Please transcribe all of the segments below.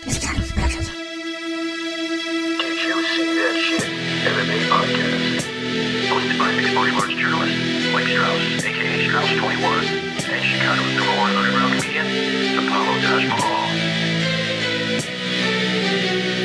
Did you see that shit? MMA podcast. Hosted by mixed martial arts journalist Mike Strauss, aka Strauss21, and Chicago's number one underground comedian, Apollo Taj Mahal.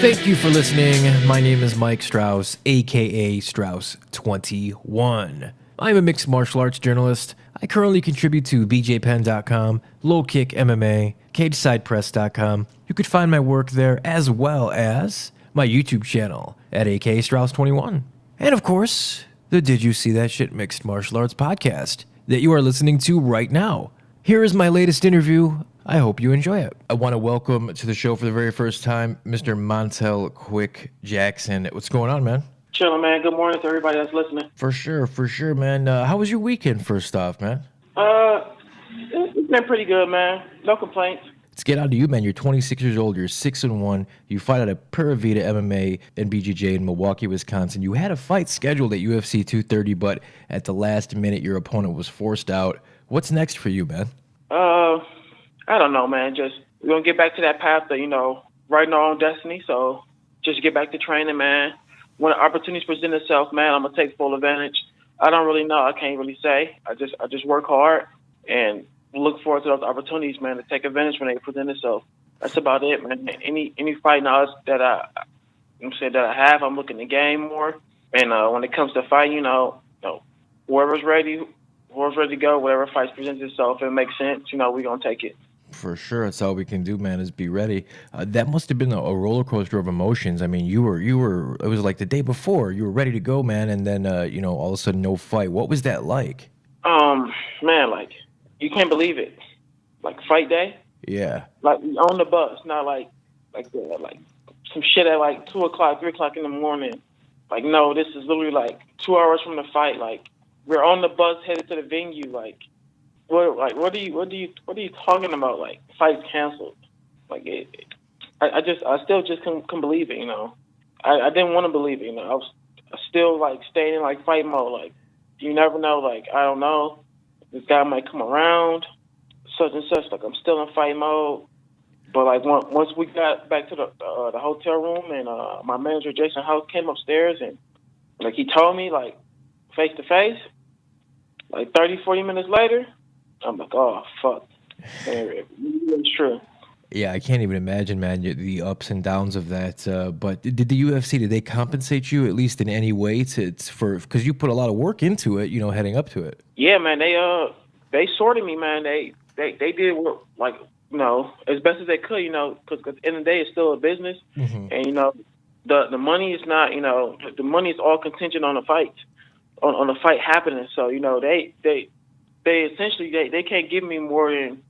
Thank you for listening. My name is Mike Strauss, aka Strauss21. I'm a mixed martial arts journalist. I currently contribute to bjpen.com, Low Kick MMA, CageSidePress.com. You could find my work there as well as my YouTube channel at aka Strauss21. And of course, the Did You See That Shit Mixed Martial Arts podcast that you are listening to right now. Here is my latest interview. I hope you enjoy it. I want to welcome to the show for the very first time, Mr. Montel Jackson. What's going on, man? Chilling, man. Good morning to everybody that's listening. For sure, man. How was your weekend, first off, man? It's been pretty good, man. No complaints. Let's get on to you, man. You're 26 years old. You're 6-1. You fight at a Pura Vida MMA and BJJ in Milwaukee, Wisconsin. You had a fight scheduled at UFC 230, but at the last minute, your opponent was forced out. What's next for you, man? I don't know, man. Just we're gonna get back to that path of, writing our own destiny. So just get back to training, man. When opportunities present itself, man, I'm gonna take full advantage. I don't really know. I can't really say. I just work hard and look forward to those opportunities, man, to take advantage when they present itself. That's about it, man. Any fight knowledge that I have, I'm looking to gain more. And when it comes to fighting, whoever's ready to go, whatever fight presents itself, if it makes sense, we're gonna take it. For sure, that's all we can do, man, is be ready. That must have been a roller coaster of emotions. I mean, you were. It was like the day before, you were ready to go, man, and then all of a sudden, no fight. What was that like? Man, like you can't believe it. Like fight day. Yeah. Like on the bus, not like some shit at like 2:00, 3:00 in the morning. Like no, this is literally like 2 hours from the fight. Like we're on the bus headed to the venue. Like. What are you talking about? Like fights canceled. Like I still just couldn't believe it. I didn't want to believe it. I was still like staying in like fight mode. Like you never know. Like I don't know, this guy might come around, such and such. Like I'm still in fight mode. But like once we got back to the hotel room and my manager Jason House came upstairs and like he told me like face to face, like 30-40 minutes later. I'm like, oh, fuck. It's true. Yeah, I can't even imagine, man, the ups and downs of that. But did the UFC, did they compensate you at least in any way because you put a lot of work into it, heading up to it? Yeah, man, they sorted me, man. They did work, like, as best as they could, because at the end of the day, it's still a business. Mm-hmm. And, the money is not, the money is all contingent on the fight, on the fight happening. So, they essentially they can't give me more than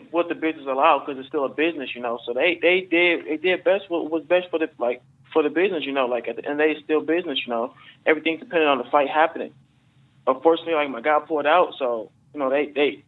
what the business allows because it's still a business, So they did best what was best for the business, Like at the end of the day, it's still business, Everything's dependent on the fight happening. Unfortunately, like my guy pulled out, so they did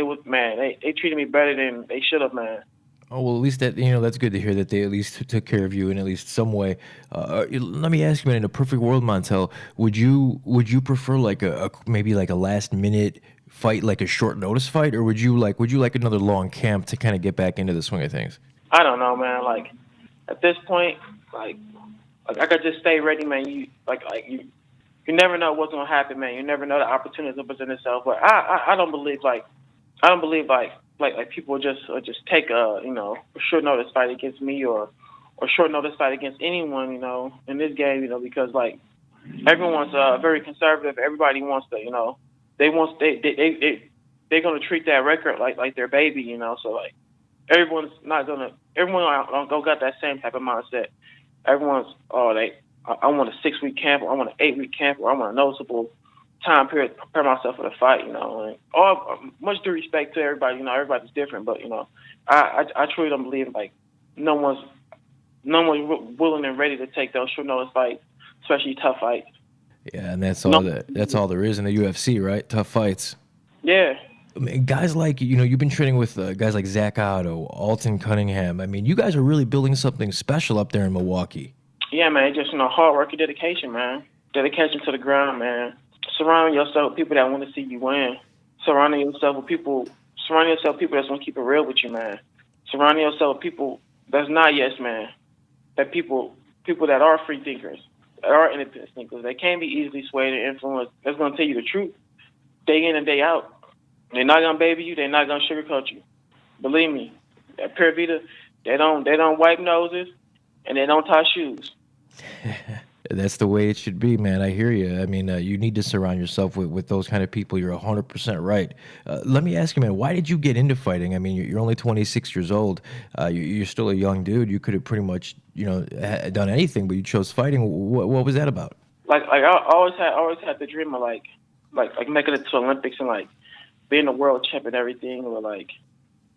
what, man. They treated me better than they should have, man. Oh, well, at least that, that's good to hear that they at least took care of you in at least some way. Let me ask you, man, in a perfect world, Montel, would you prefer like maybe like a last minute fight, like a short notice fight, or would you like another long camp to kind of get back into the swing of things? I don't know, man. Like at this point, like I could just stay ready, man. You never know what's gonna happen, man. You never know the opportunities will present itself. But I don't believe like people just take a short notice fight against me or short notice fight against anyone in this game because like everyone's very conservative. Everybody wants to they're gonna treat that record like their baby so like everyone don't got that same type of mindset. Everyone's I want a 6-week camp or I want an 8-week camp or I want a noticeable time period to prepare myself for the fight, and all much due respect to everybody, everybody's different, but I truly don't believe like no one's willing and ready to take those short notice fights, especially tough fights. Yeah, and that's all there is in the UFC, right? Tough fights. Yeah. I mean, guys like you've been training with guys like Zach Otto, Alton Cunningham. I mean, you guys are really building something special up there in Milwaukee. Yeah, man, just hard work and dedication, man. Dedication to the ground, man. Surround yourself with people that want to see you win. Surround yourself with people that's going to keep it real with you, man. Surrounding yourself with people that's not yes man. That people that are free thinkers, that are independent thinkers. They can't be easily swayed and influenced. That's gonna tell you the truth, day in and day out. They're not gonna baby you. They're not gonna sugarcoat you. Believe me, at Pure Vita, they don't wipe noses and they don't tie shoes. That's the way it should be, man. I hear you. I mean, you need to surround yourself with those kind of people. You're 100% right. Let me ask you, man, why did you get into fighting? I mean, you're only 26 years old. You're still a young dude. You could have pretty much, done anything, but you chose fighting. What was that about? Like I always had the dream of like making it to Olympics and like being a world champ and everything. Or like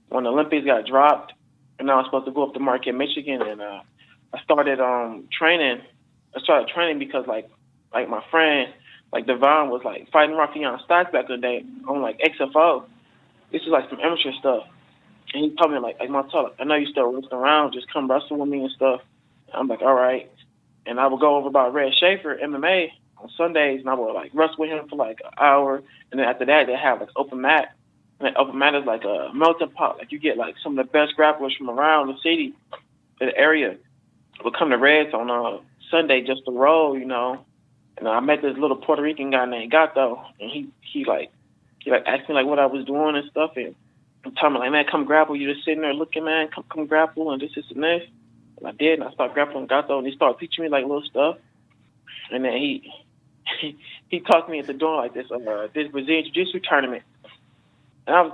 when the Olympics got dropped, and I was supposed to go up to Marquette, Michigan, and I started training. I started training because like my friend like Devon was like fighting Rafion Stocks back in the day on like XFO. This is like some amateur stuff, and he told me like Montel, I know you still wrestling around, just come wrestle with me and stuff. And I'm like, all right, and I would go over by Red Schaefer MMA on Sundays, and I would like wrestle with him for like an hour, and then after that they have like open mat. And that open mat is like a melting pot. Like you get like some of the best grapplers from around the city, the area. Would come to Reds on Sunday just to roll, And I met this little Puerto Rican guy named Gato, and he asked me like what I was doing and stuff, and I'm telling me like, man, come grapple. You just sitting there looking, man, come grapple, and this and this. And I did, and I started grappling Gato, and he started teaching me like little stuff, and then he talked me at the door like this Brazilian Jiu-Jitsu tournament, and I was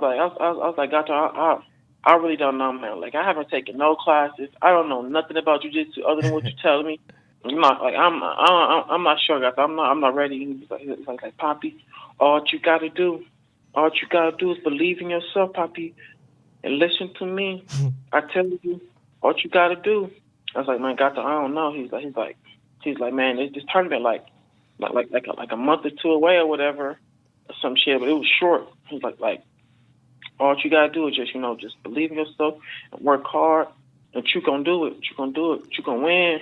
like Gato, I really don't know, man. Like I haven't taken no classes. I don't know nothing about jiu-jitsu other than what you're telling me. I'm not sure, guys. I'm not ready. He's like, Poppy, all you gotta do is believe in yourself, Poppy, and listen to me. I tell you, all you gotta do. I was like, man, Gato, I don't know. He's like, man, this tournament like a month or two away or whatever, or some shit. But it was short. He's like. All you gotta do is just believe in yourself and work hard, and you gonna do it. You gonna do it. You gonna win.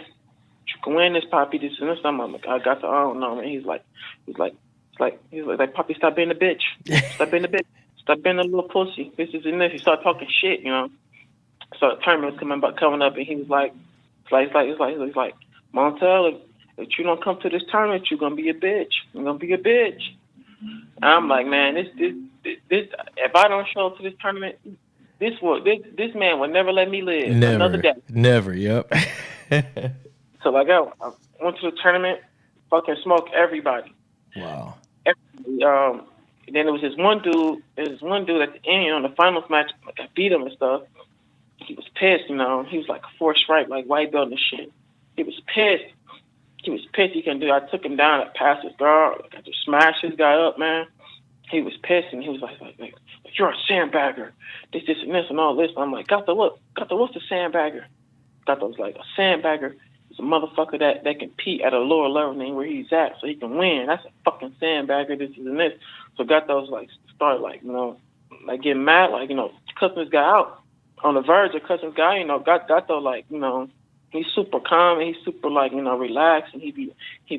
You can win this, Poppy. This and this. I'm like, I don't know, man. He's like, Poppy, stop being a bitch. Stop being a bitch. Stop being a little pussy. This is and this. He started talking shit, So the tournament was coming up, and he was like, he's like, Montel, if you don't come to this tournament, you're gonna be a bitch. You're gonna be a bitch. And I'm like, man, this. If I don't show up to this tournament, this man will never let me live another day. Never. Yep. So like I went to the tournament, fucking smoked everybody. Wow. Then there was this one dude. At the end, on the finals match, like I beat him and stuff. He was pissed, He was like a 4 stripe, like white belt and shit. He was pissed. He couldn't do it. I took him down at past his guard. Like I just smashed this guy up, man. He was pissed, and he was like, you're a sandbagger. This and this and all this. And I'm like, Gato, what's the sandbagger? Gato was like, a sandbagger is a motherfucker that compete at a lower level than where he's at, so he can win. That's a fucking sandbagger. This and this. So Gato was like, started like, like getting mad, like, cussing this guy out on the verge of cussing this guy. Gato like, he's super calm and he's super like, relaxed, and he'd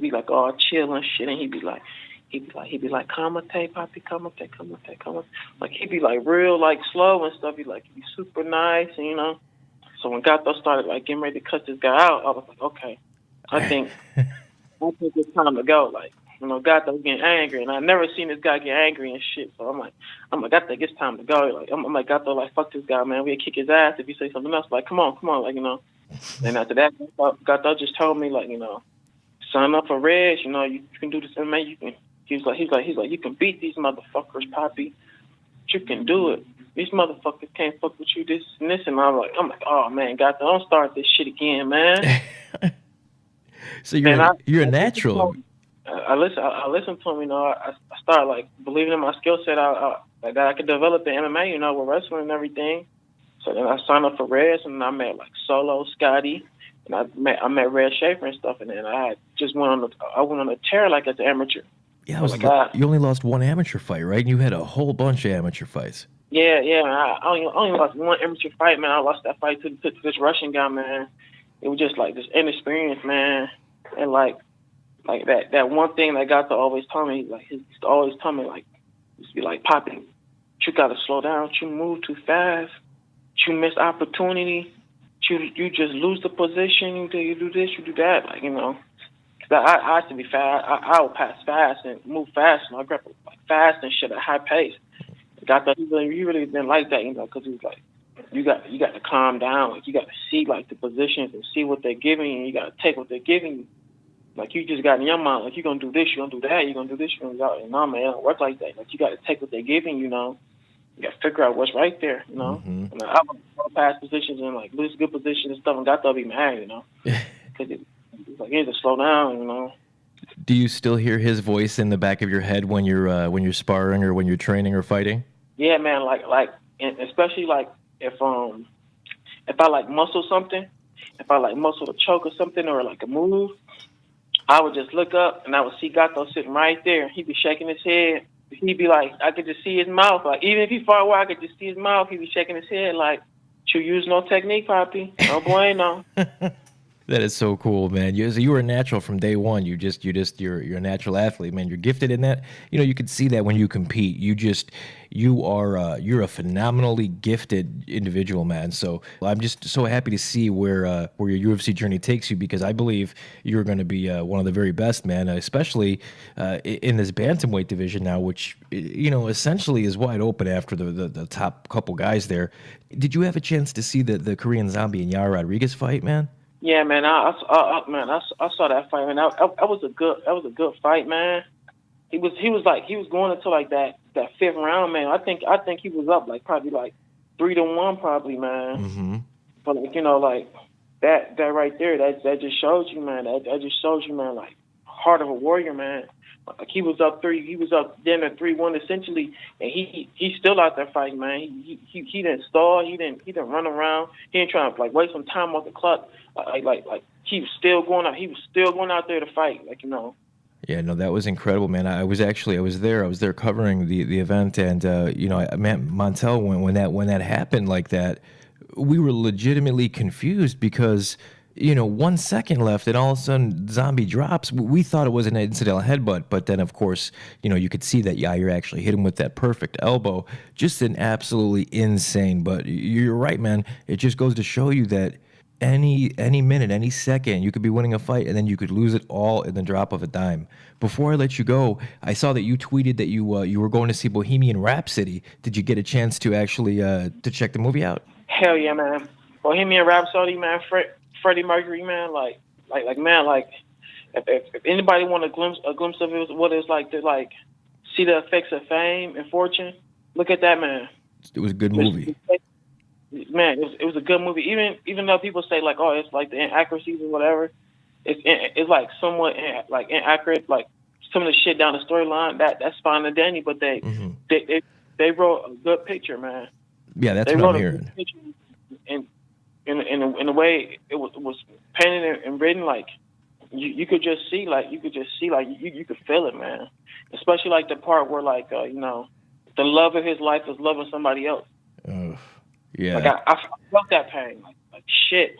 be like all chill and shit, and he'd be like, Kamate, Papi, Kamate. Like he'd be like real like slow and stuff. He'd be super nice, and So when Gato started like getting ready to cuss this guy out, I was like, okay, I think it's time to go. Like, Gato's getting angry, and I never seen this guy get angry and shit. So I'm like, Gato, it's time to go. Like I'm like, Gato, like fuck this guy, man. We'll kick his ass if he say something else. Like come on, like And after that, Gato just told me like, sign up for Reds. You can do this MMA. You can. He's like, you can beat these motherfuckers, Poppy. You can do it. These motherfuckers can't fuck with you, this and this. And I'm like, oh man, Gato, don't start this shit again, man. So you're a natural. I listened to him. I started like believing in my skill set. That I could develop in MMA, with wrestling and everything. So then I signed up for Reds, and I met like Solo, Scotty, and I met Red Schaefer and stuff. And then I went on a tear like as an amateur. Yeah, you only lost one amateur fight, right? And you had a whole bunch of amateur fights. Yeah. I only lost one amateur fight, man. I lost that fight to this Russian guy, man. It was just like this inexperience, man. And like that one thing that Gato always told me, like he used to always tell me, like, he used to be like, Poppy, you gotta slow down. You move too fast. you miss opportunity, you just lose the position, you do this, you do that, like, you know. 'Cause I have to be fast. I would pass fast and move fast, and I grab like fast and shit at a high pace. Got that? He really didn't like that, you know, because he was like, you got to calm down. Like, you got to see like the positions and see what they're giving you. And you got to take what they're giving you. Like, you just got in your mind, like, you're gonna do this, you're gonna do that, you're gonna do this, you're gonna do that. And no, man, it don't work like that. Like, you got to take what they're giving you, you know. You got to figure out what's right there, you know. And I would pass positions and like lose good positions and stuff, and got to be mad, you know, because it's like, you need to slow down, you know. Do you still hear his voice in the back of your head when you're sparring or when you're training or fighting? Yeah, man. Like, and especially like if I like muscle something, if I like muscle a choke or something or like a move, I would just look up and I would see Gato sitting right there. He'd be shaking his head. He'd be like, I could just see his mouth. Like, even if he's far away, I could just see his mouth. He'd be shaking his head like, you use no technique, Papi. No bueno. That is so cool, man. You were a natural from day one. You're a natural athlete, man. You're gifted in that. You know, you can see that when you compete. You're a phenomenally gifted individual, man. So I'm just so happy to see where your UFC journey takes you, because I believe you're going to be one of the very best, man. Especially in this bantamweight division now, which, you know, essentially is wide open after the top couple guys there. Did you have a chance to see the Korean Zombie and Yair Rodriguez fight, man? Yeah, man. I saw that fight, man. That was a good fight, man. He was going into like that fifth round, man. I think he was up like probably like 3-1, probably, man. Mm-hmm. But like, you know, like that right there, that just shows you, man. That just shows you, man, like heart of a warrior, man. Like he was up then at 3-1 essentially, and he's still out there fighting, man. He didn't stall, he didn't run around, he didn't try to like waste some time off the clock. Like he was still going out there to fight, like, you know. Yeah, no, that was incredible, man. I was there covering the event, and you know, man, Montel, when that happened like that, we were legitimately confused because, you know, 1 second left and all of a sudden Zombie drops. We thought it was an incidental headbutt, but then of course, you know, you could see that Yair actually hit him with that perfect elbow. Just an absolutely insane, but you're right, man. It just goes to show you that any minute, any second, you could be winning a fight and then you could lose it all in the drop of a dime. Before I let you go, I saw that you tweeted that you were going to see Bohemian Rhapsody. Did you get a chance to actually to check the movie out? Hell yeah, man. Bohemian Rhapsody, man. Freddie Mercury, man. Like, man, like, if anybody want a glimpse of it, what it's like to like see the effects of fame and fortune, look at that, man. It was a good movie. Man, it was a good movie. Even though people say like, oh, it's like the inaccuracies or whatever, it's like somewhat like inaccurate. Like some of the shit down the storyline, that's fine and dandy, but they wrote a good picture, man. Yeah, that's what I'm hearing. And in a way it was painted and written, like you could just see like you could feel it, man. Especially like the part where like you know, the love of his life is loving somebody else. Yeah. Like I felt that pain. Like shit.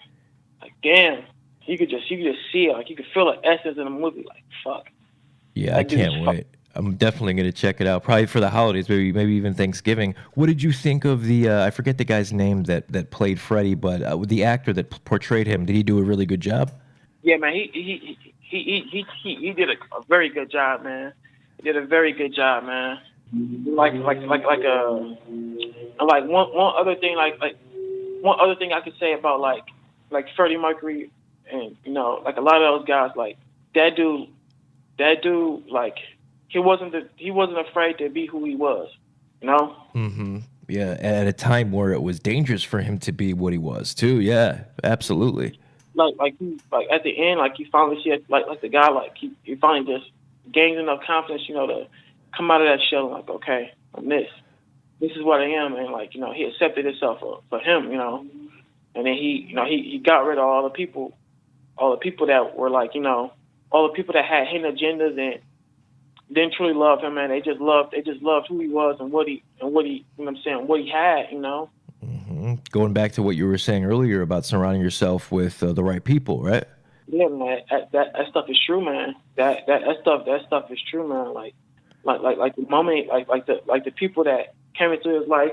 Like damn. You could just see it. Like you could feel the essence in the movie. Like fuck. Yeah, I can't wait. I'm definitely going to check it out. Probably for the holidays, maybe even Thanksgiving. What did you think of the? I forget the guy's name that played Freddie, but the actor that portrayed him. Did he do a really good job? Yeah, man. He did a very good job, man. He did a very good job, man. Like one other thing I could say about like Freddie Mercury and, you know, like a lot of those guys, like that dude like he wasn't afraid to be who he was, you know? Mm-hmm. Yeah, at a time where it was dangerous for him to be what he was too. Yeah, absolutely. Like at the end, like you finally see like the guy, like he finally just gains enough confidence, you know, to come out of that shell like, okay, I'm this is what I am, and like, you know, he accepted himself for him, you know, and then he got rid of all the people that were like, you know, all the people that had hidden agendas and didn't truly love him, man. They just loved who he was and what he, you know what I'm saying, what he had, you know. Mm-hmm. Going back to what you were saying earlier about surrounding yourself with the right people, right? Yeah, man. That stuff is true, man. That stuff is true, man. Like the moment, like the people that came into his life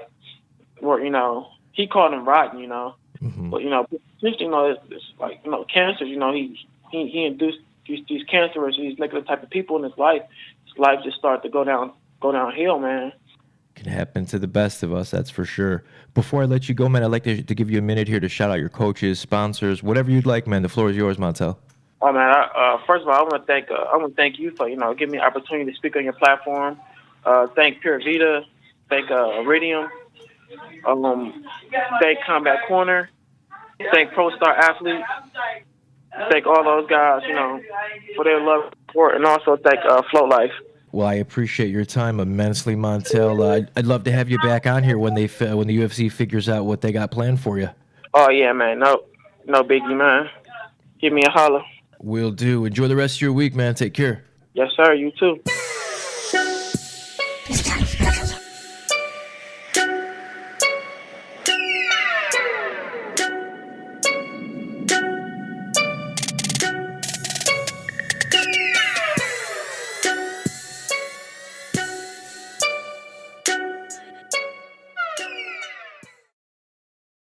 were, you know, he called him rotten, you know. Mm-hmm. But, you know, it's like, you know, cancer, you know, he induced these cancerous, these negative type of people in his life. His life just started to go downhill, man. Can happen to the best of us, that's for sure. Before I let you go, man, I'd like to give you a minute here to shout out your coaches, sponsors, whatever you'd like, man. The floor is yours, Montel. Oh man! First of all, I want to thank you for giving me the opportunity to speak on your platform. Thank Pure Vita, thank Iridium, thank Combat Corner, thank Pro Star Athletes, thank all those guys, you know, for their love and support, and also thank Float Life. Well, I appreciate your time immensely, Montel. I'd love to have you back on here when the UFC figures out what they got planned for you. Oh yeah, man. No biggie, man. Give me a holler. Will do. Enjoy the rest of your week, man. Take care. Yes, sir. You too.